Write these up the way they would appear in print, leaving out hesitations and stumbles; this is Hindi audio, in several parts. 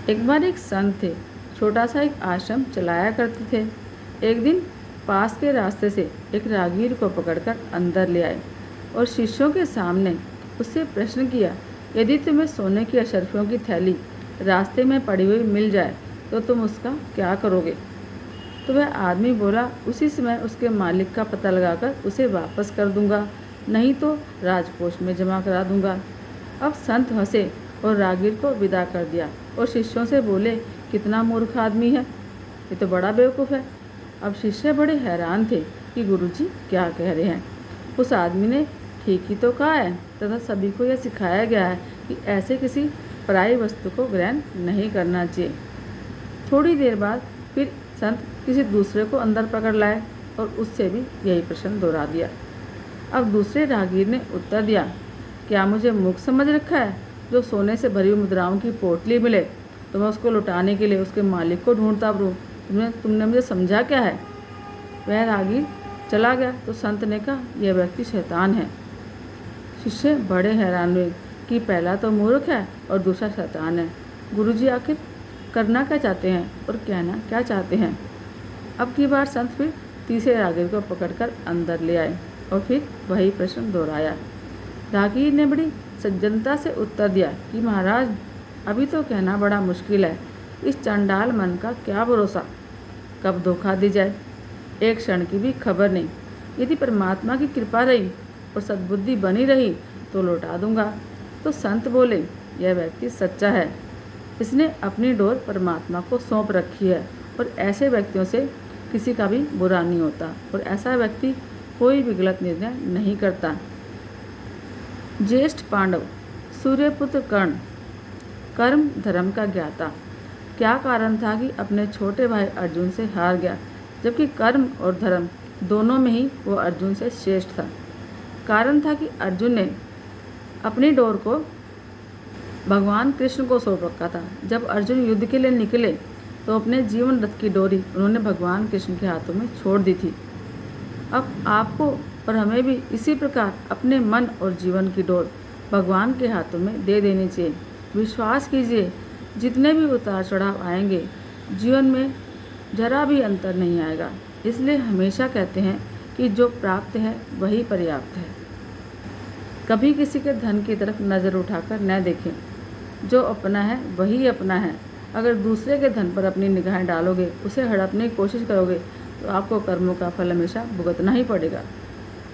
एक बार एक संत थे, छोटा सा एक आश्रम चलाया करते थे। एक दिन पास के रास्ते से एक राहगीर को पकड़कर अंदर ले आए और शिष्यों के सामने उससे प्रश्न किया, यदि तुम्हें सोने की अशर्फियों की थैली रास्ते में पड़ी हुई मिल जाए तो तुम उसका क्या करोगे? तो वह आदमी बोला, उसी समय उसके मालिक का पता लगाकर उसे वापस कर दूंगा, नहीं तो राजकोष में जमा करा दूंगा। अब संत हंसे और राहगीर को विदा कर दिया और शिष्यों से बोले, कितना मूर्ख आदमी है, ये तो बड़ा बेवकूफ़ है। अब शिष्य बड़े हैरान थे कि गुरुजी क्या कह रहे हैं। उस आदमी ने ठीक ही तो कहा है तथा सभी को यह सिखाया गया है कि ऐसे किसी पराई वस्तु को ग्रहण नहीं करना चाहिए। थोड़ी देर बाद फिर संत किसी दूसरे को अंदर पकड़ लाए और उससे भी यही प्रश्न दोहरा दिया। अब दूसरे राहगीर ने उत्तर दिया, क्या मुझे मूर्ख समझ रखा है? जो सोने से भरी हुई मुद्राओं की पोटली मिले तो मैं उसको लुटाने के लिए उसके मालिक को ढूंढता फिरूं। तुमने मुझे समझा क्या है? वह राहगीर चला गया तो संत ने कहा, यह व्यक्ति शैतान है। शिष्य बड़े हैरान हुए कि पहला तो मूर्ख है और दूसरा शैतान है। गुरुजी आखिर करना क्या चाहते हैं और कहना क्या चाहते हैं? अब की बार संत फिर तीसरे राहगीर को पकड़कर अंदर ले आए और फिर वही प्रश्न दोहराया। राहगीर ने बड़ी सज्जनता से उत्तर दिया कि महाराज, अभी तो कहना बड़ा मुश्किल है। इस चंडाल मन का क्या भरोसा, कब धोखा दी जाए, एक क्षण की भी खबर नहीं। यदि परमात्मा की कृपा रही और सद्बुद्धि बनी रही तो लौटा दूंगा। तो संत बोले, यह व्यक्ति सच्चा है, इसने अपनी डोर परमात्मा को सौंप रखी है और ऐसे व्यक्तियों से किसी का भी बुरा नहीं होता और ऐसा व्यक्ति कोई भी गलत निर्णय नहीं करता। ज्येष्ठ पांडव, सूर्यपुत्र कर्ण, कर्म धर्म का ज्ञाता, क्या कारण था कि अपने छोटे भाई अर्जुन से हार गया, जबकि कर्म और धर्म दोनों में ही वो अर्जुन से श्रेष्ठ था। कारण था कि अर्जुन ने अपनी डोर को भगवान कृष्ण को सौंप रखा था। जब अर्जुन युद्ध के लिए निकले तो अपने जीवन रथ की डोरी उन्होंने भगवान कृष्ण के हाथों में छोड़ दी थी। अब आपको और हमें भी इसी प्रकार अपने मन और जीवन की डोर भगवान के हाथों में दे देनी चाहिए। विश्वास कीजिए, जितने भी उतार चढ़ाव आएंगे जीवन में जरा भी अंतर नहीं आएगा। इसलिए हमेशा कहते हैं कि जो प्राप्त है वही पर्याप्त है। कभी किसी के धन की तरफ नज़र उठाकर न देखें, जो अपना है वही अपना है। अगर दूसरे के धन पर अपनी निगाहें डालोगे, उसे हड़पने की कोशिश करोगे तो आपको कर्मों का फल हमेशा भुगतना ही पड़ेगा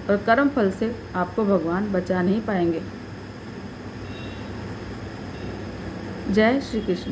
और कर्म फल से आपको भगवान बचा नहीं पाएंगे। जय श्री कृष्ण।